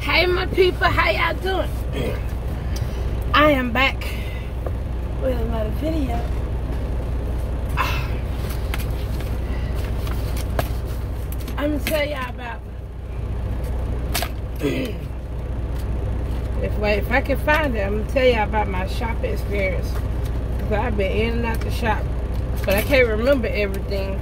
Hey my people, how y'all doing? I am back with another video. I'm gonna tell y'all about if I can find it, I'm gonna tell y'all about my shopping experience. Cause I've been in and out the shop, but I can't remember everything.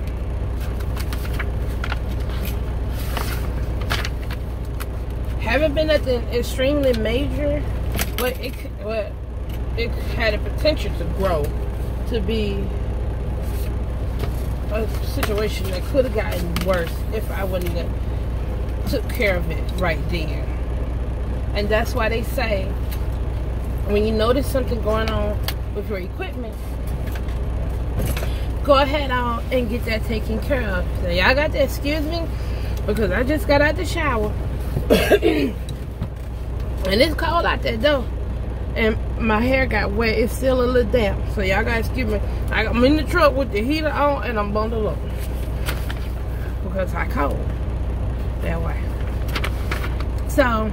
Haven't been at the extremely major, but it had a potential to grow to be a situation that could have gotten worse if I wouldn't have took care of it right then. And that's why they say when you notice something going on with your equipment, go ahead on and get that taken care of. So y'all got to excuse me because I just got out the shower. And it's cold out there though, and my hair got wet. It's still a little damp, so y'all gotta excuse me. I'm in the truck with the heater on and I'm bundled up because I cold that way. So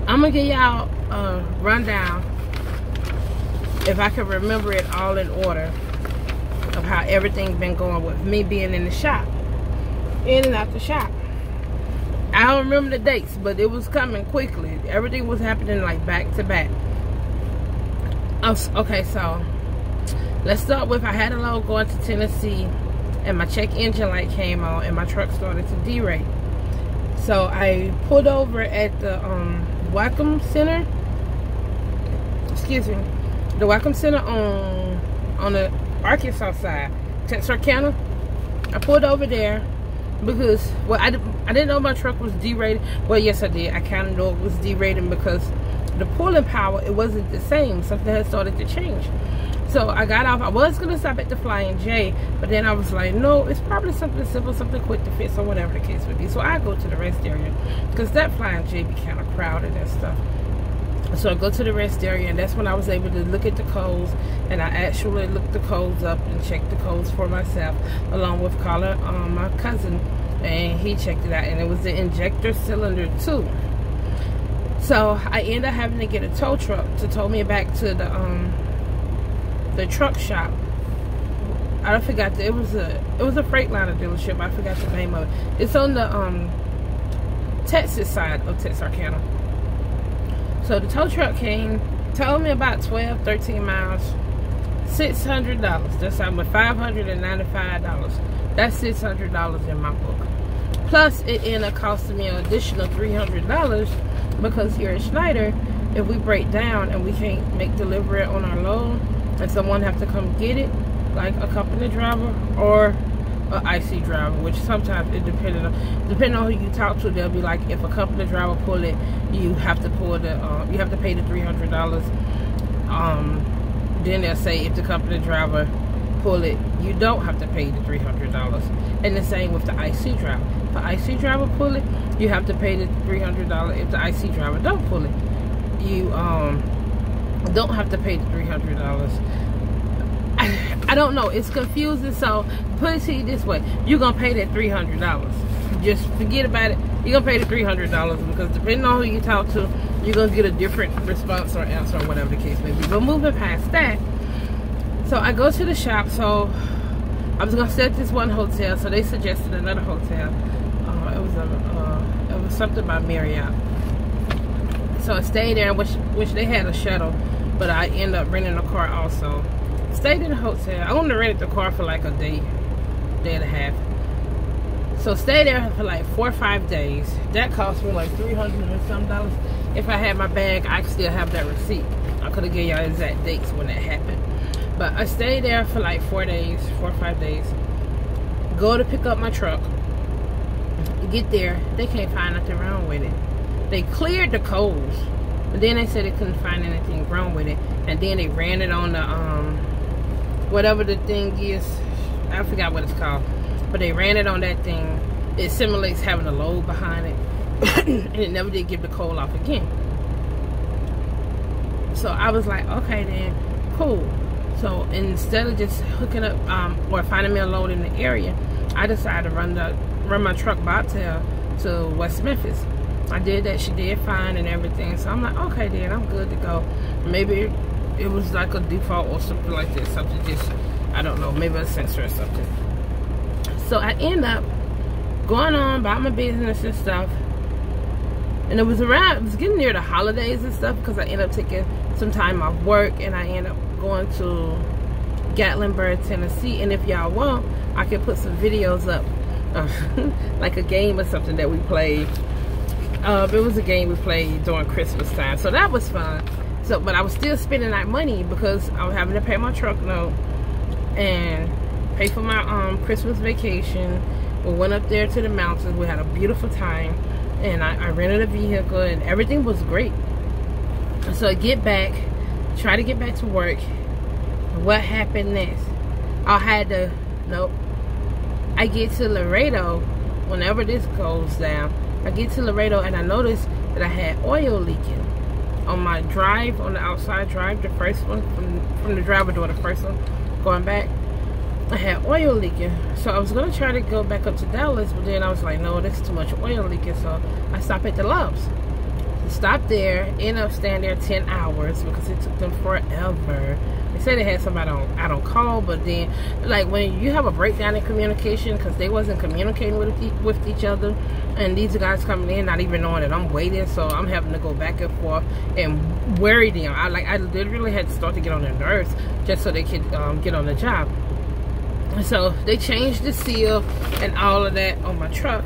I'm gonna give y'all a rundown, if I can remember it all in order, of how everything been going with me being in the shop, in and out the shop. I don't remember the dates, but it was coming quickly. Everything was happening like back to back. Okay, so let's start with, I had a load going to Tennessee and my check engine light came on and my truck started to derate. So I pulled over at the Welcome Center. Excuse me. The Welcome Center on the Arkansas side, Texarkana. I pulled over there because, well, I didn't know my truck was derated. Well, yes I did. I kind of know it was derating because the pulling power, it wasn't the same. Something had started to change. So I got off. I was going to stop at the Flying J, but then I was like, no, it's probably something simple, something quick to fix, or whatever the case would be. So I go to the rest area because that Flying J be kind of crowded and stuff. So I go to the rest area, and that's when I was able to look at the codes, and I actually looked the codes up and checked the codes for myself, along with calling my cousin, and he checked it out, and it was the injector cylinder too. So I ended up having to get a tow truck to tow me back to the truck shop. I forgot it was a Freightliner dealership. I forgot the name of it. It's on the Texas side of Texarkana. So the tow truck came, told me about 12, 13 miles, $600. That's how much, $595. That's $600 in my book. Plus, it ended up costing me an additional $300 because here at Schneider, if we break down and we can't make delivery on our load, and someone have to come get it, like a company driver or an IC driver, which sometimes it depending on who you talk to, they'll be like, if a company driver pull it, you have to pull the you have to pay the $300. Then they'll say if the company driver pull it, you don't have to pay the $300. And the same with the IC driver. If the IC driver pull it, you have to pay the $300. If the IC driver don't pull it, you don't have to pay the $300. I don't know, it's confusing. So put it to you this way, you're gonna pay that $300. Just forget about it. You're gonna pay the $300 because depending on who you talk to, you're gonna get a different response or answer or whatever the case may be. But moving past that, so I go to the shop. So I was gonna stay at this one hotel, so they suggested another hotel. It was something by Marriott. So I stayed there, which they had a shuttle, but I ended up renting a car also. Stayed in a hotel. I only rented the car for like a day and a half. So stayed there for like 4 or 5 days. That cost me like $300 and some. If I had my bag, I still have that receipt. I could have given y'all exact dates when that happened. But I stayed there for like 4 or 5 days. Go to pick up my truck. Get there, they can't find nothing wrong with it. They cleared the codes, but then they said they couldn't find anything wrong with it. And then they ran it on the whatever the thing is, I forgot what it's called, but they ran it on that thing. It simulates having a load behind it. And it never did give the code off again. So I was like, okay then, cool. So instead of just hooking up or finding me a load in the area, I decided to run my truck bobtail to West Memphis. I did that. She did fine and everything. So I'm like, okay, then I'm good to go. Maybe it was like a default or something like that. Something just, I don't know, maybe a sensor or something. So I end up going on about my business and stuff. And it was getting near the holidays and stuff, because I ended up taking some time off work, and I ended up going to Gatlinburg, Tennessee. And if y'all want, I can put some videos up, like a game or something that we played. It was a game we played during Christmas time, so that was fun. So, but I was still spending that money because I was having to pay my truck note and pay for my Christmas vacation. We went up there to the mountains. We had a beautiful time, and I rented a vehicle, and everything was great. So I try to get back to work. What happened next? I get to Laredo. Whenever this goes down, I get to Laredo, and I noticed that I had oil leaking on my drive, on the outside drive, the first one from the driver door, the first one going back. I had oil leaking. So I was gonna try to go back up to Dallas, but then I was like, no, that's too much oil leaking. So I stopped at the Love's. Stopped there, ended up staying there 10 hours because it took them forever. They said they had somebody out on call, but then, like, when you have a breakdown in communication, because they wasn't communicating with each other, and these guys coming in not even knowing that I'm waiting, so I'm having to go back and forth and worry them. I literally had to start to get on their nerves just so they could get on the job. So they changed the seal and all of that on my truck.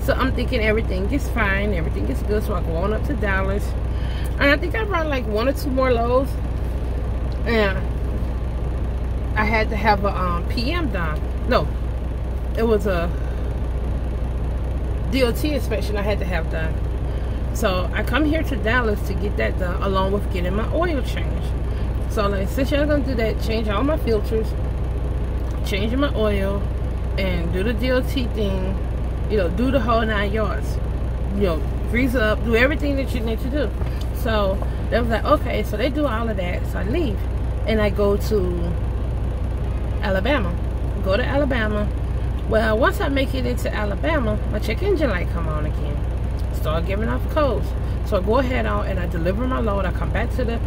So I'm thinking everything is fine, everything is good. So I go on up to Dallas, and I think I brought like 1 or 2 more loads, and I had to have a PM done. No, it was a DOT inspection I had to have done. So I come here to Dallas to get that done, along with getting my oil changed. So like, since y'all gonna do that, change all my filters, changing my oil, and do the DOT thing, you know, do the whole 9 yards, you know, grease up, do everything that you need to do. So they was like, okay, so they do all of that. So I leave, and I go to Alabama. Go to Alabama. Well, once I make it into Alabama, my check engine light come on again. Start giving off codes. So I go ahead on and I deliver my load. I come back to the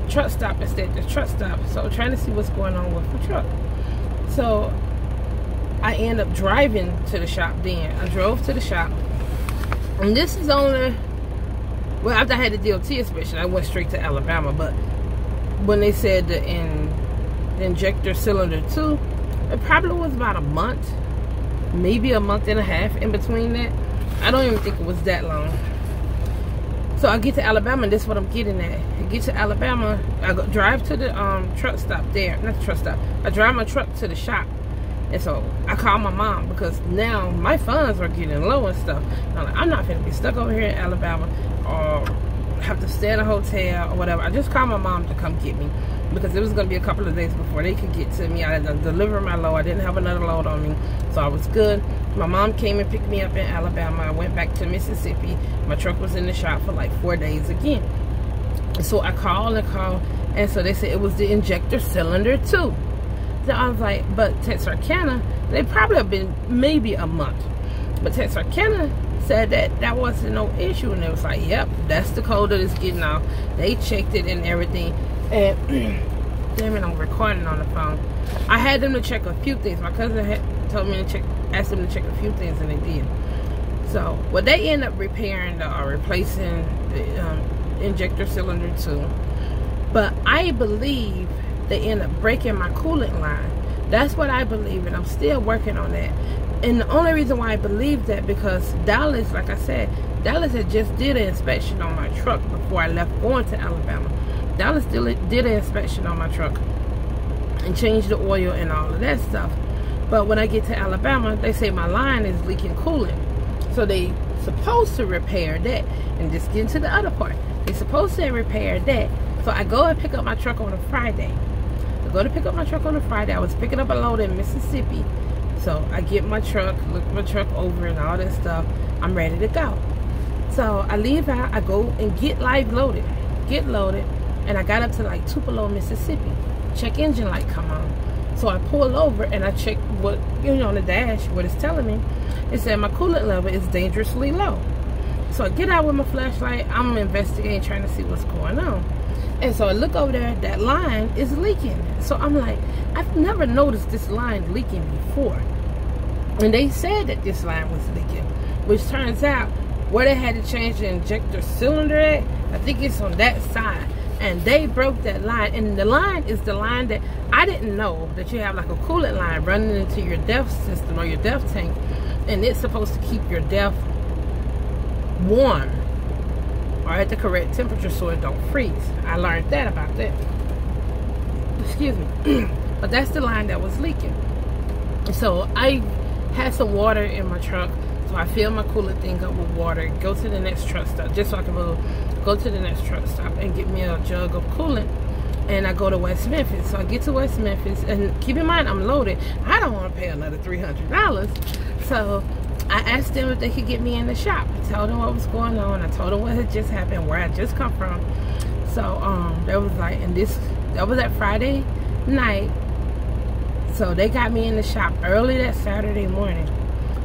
truck stop instead of the truck stop. So I'm trying to see what's going on with the truck. So I end up driving to the shop then. I drove to the shop. And this is only, well, after I had the DOT inspection, I went straight to Alabama. But when they said the injector cylinder 2, it probably was about a month, maybe a month and a half in between that. I don't even think it was that long. So I get to Alabama, and this is what I'm getting at. I get to Alabama, I drive to the truck stop there. Not the truck stop. I drive my truck to the shop. And so I call my mom, because now my funds are getting low and stuff. I'm not going to be stuck over here in Alabama or have to stay in a hotel or whatever. I just called my mom to come get me, because it was going to be a couple of days before they could get to me. I had to deliver my load. I didn't have another load on me, so I was good. My mom came and picked me up in Alabama. I went back to Mississippi. My truck was in the shop for like 4 days again. So I called, and so they said it was the injector cylinder 2. So I was like, but Texarkana, they probably have been maybe a month. But Texarkana said that wasn't no issue, and it was like, yep, that's the code that is getting off. They checked it and everything. And damn it, I'm recording on the phone. I had them to check a few things. My cousin had told me to ask them to check a few things, and they did. So, well, they end up repairing or replacing the injector cylinder 2. But I believe they end up breaking my coolant line. That's what I believe, and I'm still working on that. And the only reason why I believe that, because Dallas, like I said, Dallas had just did an inspection on my truck before I left going to Alabama. Dallas did an inspection on my truck and changed the oil and all of that stuff. But when I get to Alabama, they say my line is leaking coolant. So they supposed to repair that. And just get into the other part. They supposed to repair that. So I go and pick up my truck on a Friday. I go to pick up my truck on a Friday. I was picking up a load in Mississippi. So I get my truck, look my truck over and all that stuff. I'm ready to go. So I leave out. I go and get live loaded. Get loaded. And I got up to like Tupelo, Mississippi. Check engine light come on. So I pull over and I check what, you know, on the dash, what it's telling me. It said my coolant level is dangerously low. So I get out with my flashlight. I'm investigating, trying to see what's going on. And so I look over there, that line is leaking. So I'm like, I've never noticed this line leaking before. And they said that this line was leaking, which turns out where they had to change the injector cylinder at, I think it's on that side. And they broke that line. And the line is the line that I didn't know that you have like a coolant line running into your DEF system or your DEF tank. And it's supposed to keep your DEF warm or at the correct temperature so it don't freeze. I learned that about that. Excuse me. But that's the line that was leaking. So I had some water in my truck. So I fill my cooler thing up with water, go to the next truck stop, just so I can go to the next truck stop and get me a jug of coolant. And I go to West Memphis. So I get to West Memphis, and keep in mind I'm loaded. I don't want to pay another $300. So I asked them if they could get me in the shop. I told them what was going on. I told them what had just happened, where I just come from. So that was like, and that was that Friday night. So they got me in the shop early that Saturday morning.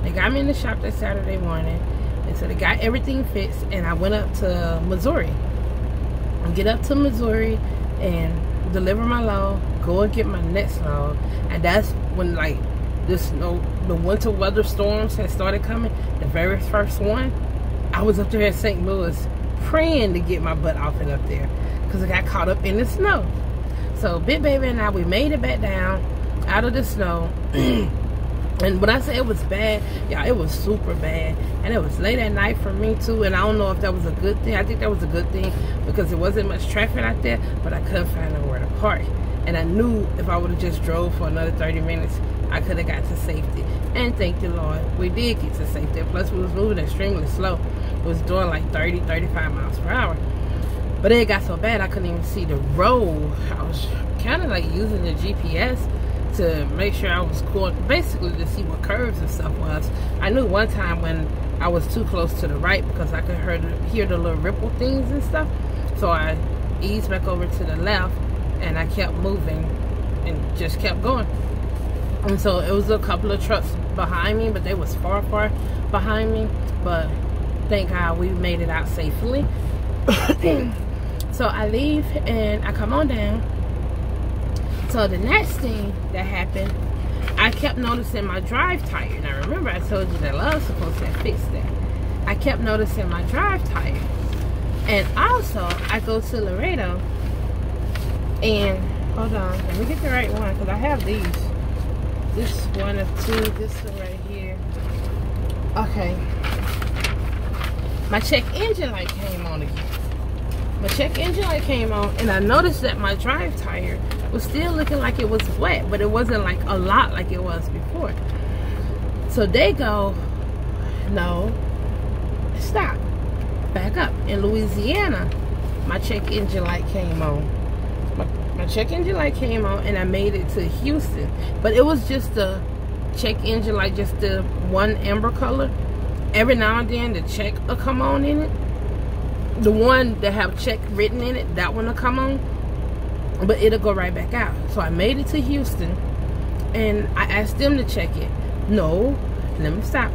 They got me in the shop that Saturday morning. And so they got everything fixed. And I went up to Missouri. I get up to Missouri and deliver my load. Go and get my next load. And that's when like the winter weather storms had started coming. The very first one. I was up there in St. Louis praying to get my butt off and up there. Because I got caught up in the snow. So Big Baby and I, we made it back down out of the snow. And when I say it was bad, yeah, it was super bad. And it was late at night for me too. And I don't know if that was a good thing. I think that was a good thing because there wasn't much traffic out there, but I couldn't find nowhere to park. And I knew if I would have just drove for another 30 minutes, I could have got to safety. And thank the Lord, we did get to safety. Plus we was moving extremely slow. It was doing like 30, 35 miles per hour. But it got so bad I couldn't even see the road. I was kind of like using the GPS to make sure I was cool, basically to see what curves and stuff was. I knew one time when I was too close to the right because I could hear the little ripple things and stuff. So I eased back over to the left and I kept moving and just kept going. And so it was a couple of trucks behind me, but they was far behind me. But thank God we made it out safely. So I leave and I come on down. So the next thing that happened, I kept noticing my drive tire. Now remember I told you that I was supposed to fix that. I kept noticing my drive tire. And also, I go to Laredo and, hold on, let me get the right one because I have these. This one of two, this one right here. Okay. My check engine light came on again. My check engine light came on and I noticed that my drive tire was still looking like it was wet, but it wasn't like a lot like it was before. So they go, no, stop, back up. In Louisiana, my check engine light came on. My check engine light came on and I made it to Houston, but it was just the check engine light, just the one amber color. Every now and then the check will come on in it. The one that have check written in it, that one will come on, but it'll go right back out. So I made it to Houston and I asked them to check it. No, let me stop.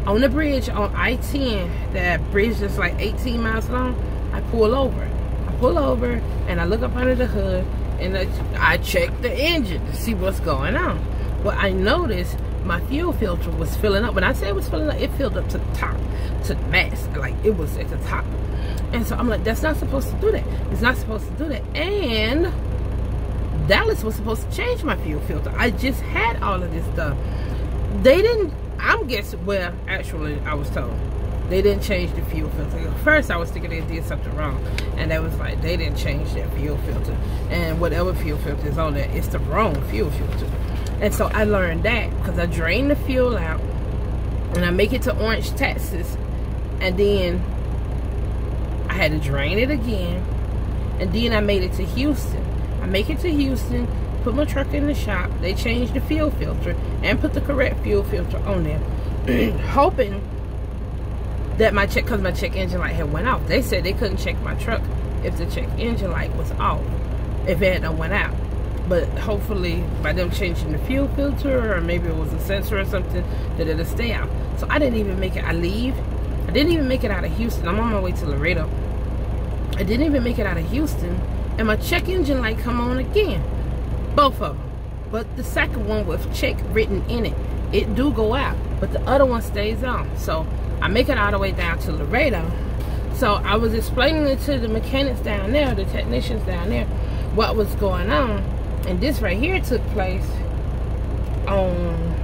On the bridge on I-10, that bridge that's like 18 miles long, I pull over. I pull over and I look up under the hood and I check the engine to see what's going on. Well, I noticed my fuel filter was filling up. When I say it was filling up, it filled up to the top, to the max. Like it was at the top. And so I'm like, that's not supposed to do that. It's not supposed to do that. And Dallas was supposed to change my fuel filter. I just had all of this stuff. They didn't, I'm guessing, well, actually, I was told they didn't change the fuel filter. At first, I was thinking they did something wrong. And that was like, they didn't change that fuel filter. And whatever fuel filter is on there, it's the wrong fuel filter. And so I learned that because I drained the fuel out. And I make it to Orange, Texas. And then I had to drain it again. And then I made it to Houston. I make it to Houston, put my truck in the shop. They changed the fuel filter and put the correct fuel filter on there. Hoping that my check, because my check engine light had went off. They said they couldn't check my truck if the check engine light was off, if it had went out. But hopefully by them changing the fuel filter, or maybe it was a sensor or something, that it'll stay out. So I didn't even make it. I didn't didn't even make it out of Houston. I'm on my way to Laredo. I didn't even make it out of Houston, and my check engine light come on again. Both of them. But the second one with check written in it, it do go out, but the other one stays on. So I make it all the way down to Laredo. So I was explaining it to the mechanics down there, the technicians down there, what was going on. And this right here took place on,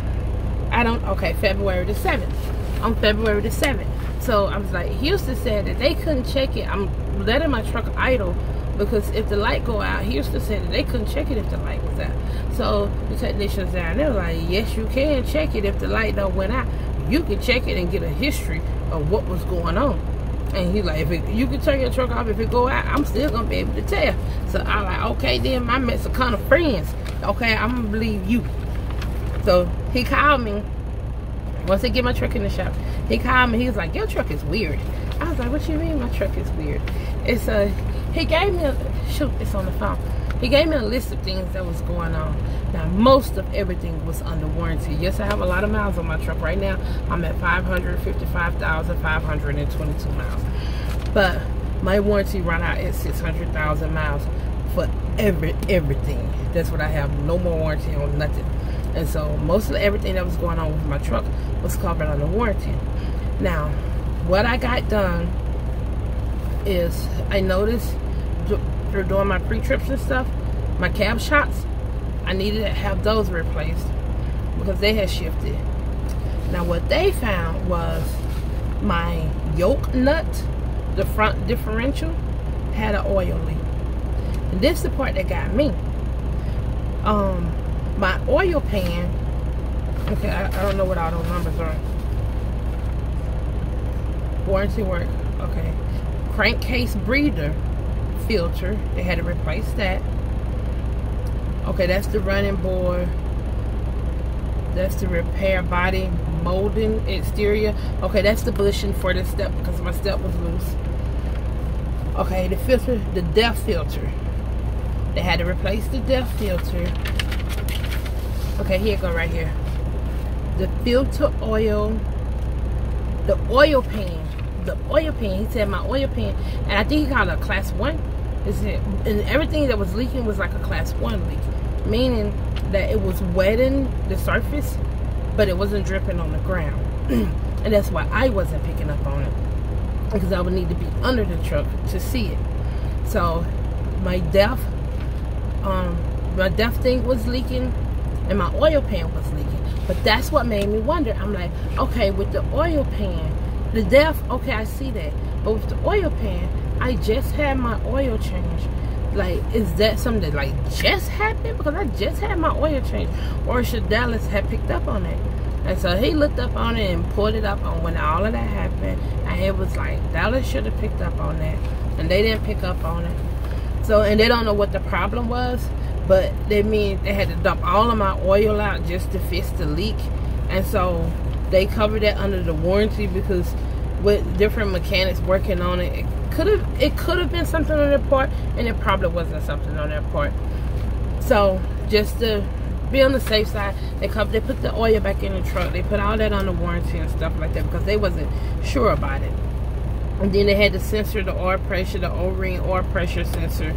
February the 7th. On February the 7th. So I was like, Houston said that they couldn't check it. I'm letting my truck idle because if the light go out, Houston said that they couldn't check it if the light was out. So the technicians down there were like, yes, you can check it if the light don't went out. You can check it and get a history of what was going on. And he's like, you can turn your truck off if it go out, I'm still gonna be able to tell. So I'm like, okay, then my Mexicana friends, okay, I'm gonna believe you. So he called me. Once they get my truck in the shop, he called me. He was like, your truck is weird. I was like, what you mean my truck is weird? It's he gave me it's on the phone. He gave me a list of things that was going on. Now, most of everything was under warranty. Yes, I have a lot of miles on my truck right now. I'm at 555,522 miles. But my warranty run out at 600,000 miles for everything. That's what I have. No more warranty on nothing. And so most of everything that was going on with my truck was covered under warranty. Now, what I got done is I noticed through doing my pre-trips and stuff, my cab shots, I needed to have those replaced because they had shifted. Now what they found was my yoke nut, the front differential, had an oil leak. And this is the part that got me. My oil pan, okay, I don't know what all those numbers are. Warranty work, okay. Crankcase breather filter, they had to replace that. Okay, that's the running board. That's the repair body molding exterior. Okay, that's the bushing for the step because my step was loose. Okay, the filter, the DEF filter. They had to replace the DEF filter. Okay, here it go right here. The filter oil, the oil pan. The oil pan, he said my oil pan, and I think he called it a class 1. And everything that was leaking was like a class 1 leak, meaning that it was wetting the surface, but it wasn't dripping on the ground. And that's why I wasn't picking up on it, because I would need to be under the truck to see it. So my DEF thing was leaking, and my oil pan was leaking. But that's what made me wonder. I'm like, okay, with the oil pan, the DEF, okay, I see that. But with the oil pan, I just had my oil change. Like, is that something that like just happened? Because I just had my oil change. Or should Dallas have picked up on it? And so he looked up on it and pulled it up on when all of that happened. And it was like, Dallas should have picked up on that. And they didn't pick up on it. So, and they don't know what the problem was. But they mean they had to dump all of my oil out just to fix the leak. And so they covered that under the warranty, because with different mechanics working on it, it could have been something on their part, and it probably wasn't something on their part. So just to be on the safe side, they put the oil back in the truck. They put all that on the warranty and stuff like that because they wasn't sure about it. And then they had to sensor the oil pressure, the O-ring oil pressure sensor.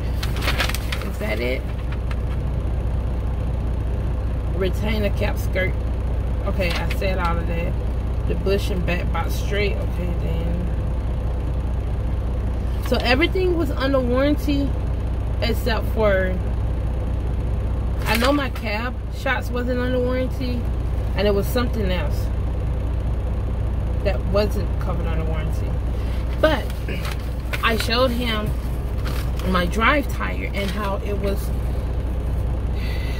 Is that it? Retainer cap skirt. Okay, I said all of that. The bush and back box straight. Okay, then. So everything was under warranty except for, I know my cab shots wasn't under warranty, and it was something else that wasn't covered under warranty. But I showed him my drive tire and how it was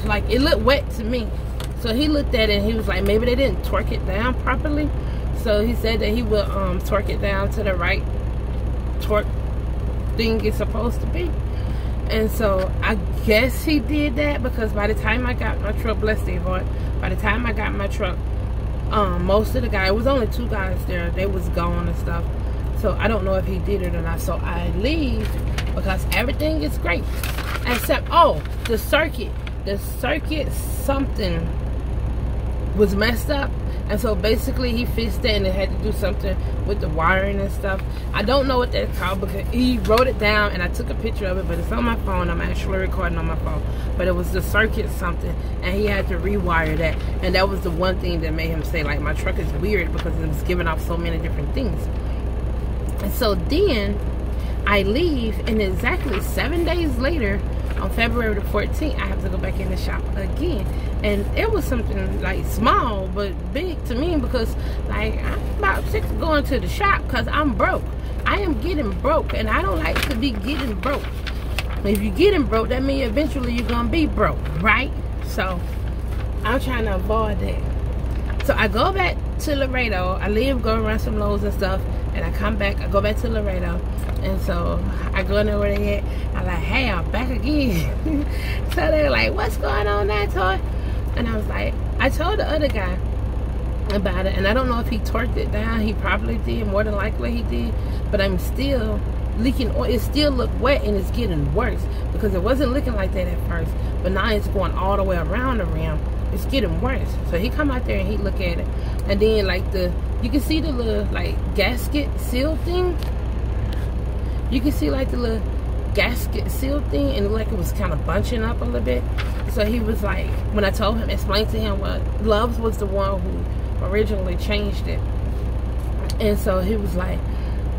like, it looked wet to me. So he looked at it and he was like, maybe they didn't torque it down properly. So he said that he will torque it down to the right torque thing it's supposed to be. And so I guess he did that, because by the time I got my truck, bless their heart, by the time I got my truck, most of the guys, it was only 2 guys there, they was gone and stuff. So I don't know if he did it or not. So I leave because everything is great except, oh, the circuit something was messed up, And so basically he fixed it, and it had to do something with the wiring and stuff. I don't know what that's called because he wrote it down and I took a picture of it, but it's on my phone. I'm actually recording on my phone. But it was the circuit something, and he had to rewire that. And that was the one thing that made him say, like, my truck is weird because it was giving off so many different things. And so then I leave, and exactly 7 days later, on February the 14th, I have to go back in the shop again. And it was something like small but big to me because, like, I'm about sick of going to the shop because I'm broke. I am getting broke, and I don't like to be getting broke. If you're getting broke, that means eventually you're gonna be broke, right? So I'm trying to avoid that. So I go back to Laredo. I leave, go run some loads and stuff, and I come back. I go back to Laredo, and so I go in there where they at. I'm like, hey, I'm back again. So they're like, what's going on now, Toy? And I was like, I told the other guy about it, and I don't know if he torqued it down. He probably did, more than likely he did, but I'm still leaking oil. It still look wet, and it's getting worse because it wasn't looking like that at first, but now it's going all the way around the rim. It's getting worse. So he come out there and he look at it, and then like you can see the little like gasket seal thing. You can see like the little gasket seal thing, and it looked like it was kind of bunching up a little bit. So he was like, when I told him, explained to him what Loves was the one who originally changed it, and so he was like,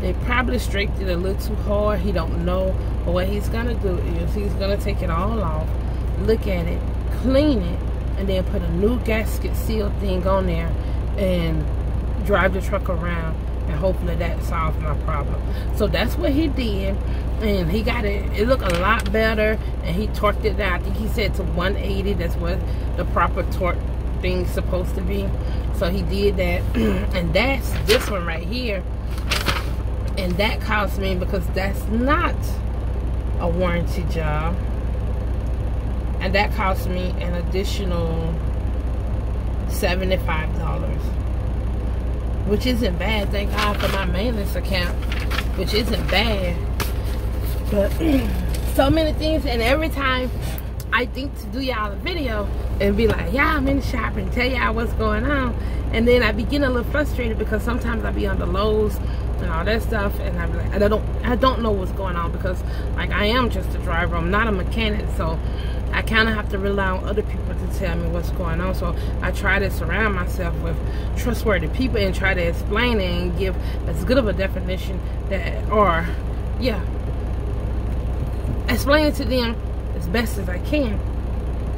they probably straked it a little too hard. He don't know, but what he's gonna do is he's gonna take it all off, look at it, clean it, and then put a new gasket seal thing on there and drive the truck around, and hopefully that solves my problem. So that's what he did, and he got it looked a lot better, and he torqued it down. I think he said to 180. That's what the proper torque thing's supposed to be. So he did that. And that's this one right here, and that cost me, because that's not a warranty job, and that cost me an additional $75, which isn't bad. Thank God for my maintenance account, which isn't bad. But so many things, and every time I think to do y'all a video and be like, yeah, I'm in the shop and tell y'all what's going on, and then I be getting a little frustrated because sometimes I be on the lows and all that stuff, and I be like, I don't know what's going on, because like I am just a driver, I'm not a mechanic, so I kind of have to rely on other people to tell me what's going on. So I try to surround myself with trustworthy people and try to explain it and give as good of a definition that, or yeah, explain it to them as best as I can.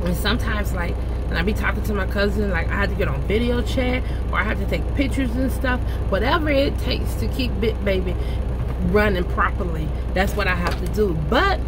And sometimes, like, and I be talking to my cousin, like I had to get on video chat, or I have to take pictures and stuff, whatever it takes to keep Bit Baby running properly, that's what I have to do. But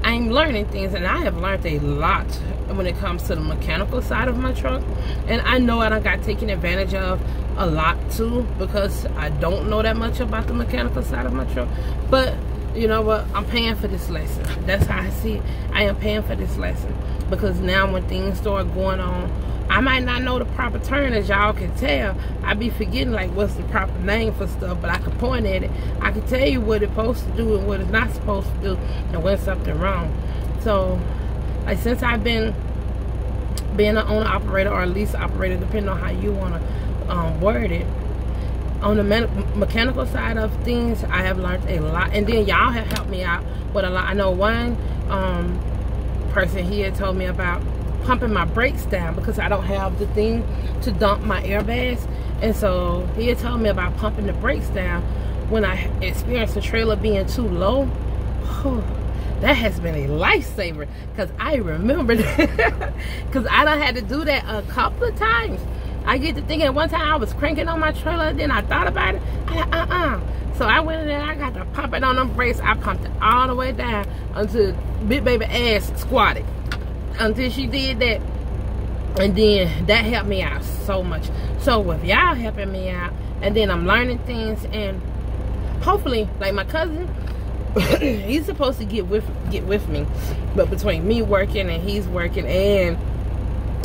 I'm learning things, and I have learned a lot when it comes to the mechanical side of my truck, and I know I done got taken advantage of a lot too, because I don't know that much about the mechanical side of my truck. But you know what, I'm paying for this lesson. That's how I see it. I am paying for this lesson, because now when things start going on, I might not know the proper term, as y'all can tell. I be forgetting like what's the proper name for stuff, but I can point at it. I can tell you what it's supposed to do and what it's not supposed to do, and when something wrong. So like, since I've been being an owner operator, or a lease operator, depending on how you want to word it, on the mechanical side of things, I have learned a lot, and then y'all have helped me out with a lot. I know one person, he had told me about pumping my brakes down because I don't have the thing to dump my airbags, and so he had told me about pumping the brakes down when I experienced the trailer being too low. That has been a lifesaver, because I remember that, because I done had to do that a couple of times. I get to thinking, one time I was cranking on my trailer, then I thought about it. So I went in there, I got to pump it on them brakes. I pumped it all the way down until Big Baby ass squatted, until she did that. And then that helped me out so much. So with y'all helping me out, and then I'm learning things, and hopefully, like my cousin, he's supposed to get with me, but between me working and he's working, and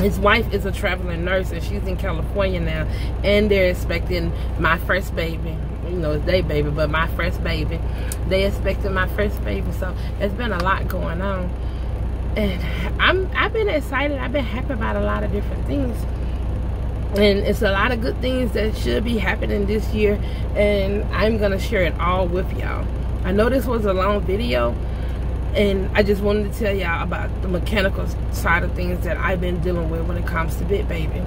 his wife is a traveling nurse, and she's in California now, and they're expecting my first baby. You know, it's their baby, but my first baby. They expecting my first baby, so it's been a lot going on. And I've been excited. I've been happy about a lot of different things. And it's a lot of good things that should be happening this year, and I'm gonna share it all with y'all. I know this was a long video, and I just wanted to tell y'all about the mechanical side of things that I've been dealing with when it comes to Bit Baby.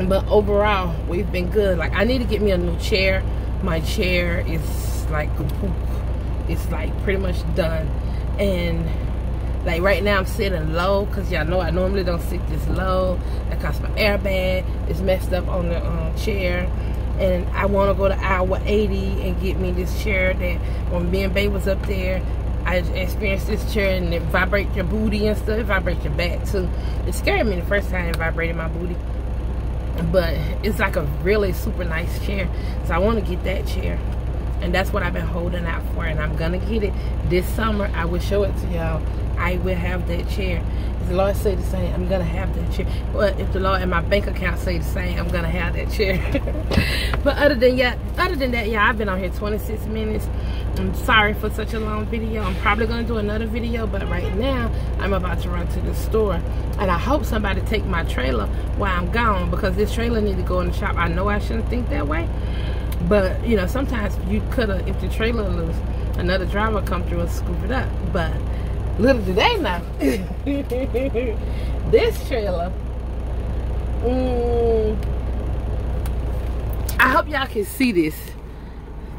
But overall, we've been good. Like, I need to get me a new chair. My chair is like, it's like pretty much done. And like right now I'm sitting low, because y'all know I normally don't sit this low. That cause my airbag is messed up on the chair. And I want to go to hour 80 and get me this chair that when me and Babe was up there, I experienced this chair, and it vibrates your booty and stuff. It vibrates your back too. It scared me the first time it vibrated my booty. But it's like a really super nice chair. So I want to get that chair. And that's what I've been holding out for. And I'm going to get it this summer. I will show it to y'all. I will have that chair. If the Lord say the same, I'm going to have that chair. But if the Lord and my bank account say the same, I'm going to have that chair. But other than that, yeah, I've been on here 26 minutes. I'm sorry for such a long video. I'm probably going to do another video. But right now, I'm about to run to the store. And I hope somebody take my trailer while I'm gone, because this trailer need to go in the shop. I know I shouldn't think that way. But, you know, sometimes you could have, if the trailer loose, another driver come through and scoop it up. But little do they know, this trailer, I hope y'all can see this.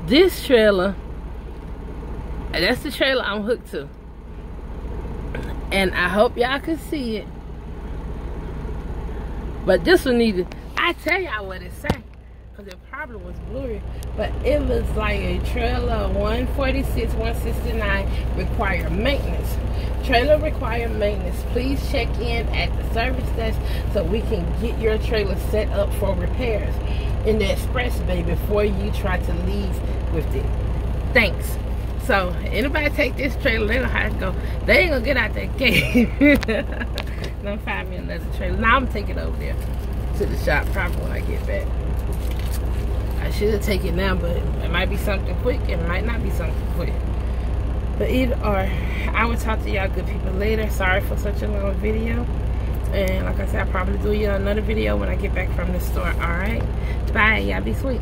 This trailer, that's the trailer I'm hooked to. And I hope y'all can see it. But this one needed, I tell y'all what it said, because it probably was blurry, but it was like a trailer 146 169 require maintenance. Trailer require maintenance. Please check in at the service desk so we can get your trailer set up for repairs in the express bay before you try to leave with it. Thanks. So anybody take this trailer, they don't have to go. They ain't gonna get out that gate. Don't find me another trailer. Now I'm taking it over there to the shop probably when I get back. I should have taken it now, but it might be something quick. It might not be something quick. But either or, I will talk to y'all good people later. Sorry for such a long video. And like I said, I'll probably do y'all another video when I get back from the store. Alright? Bye. Y'all be sweet.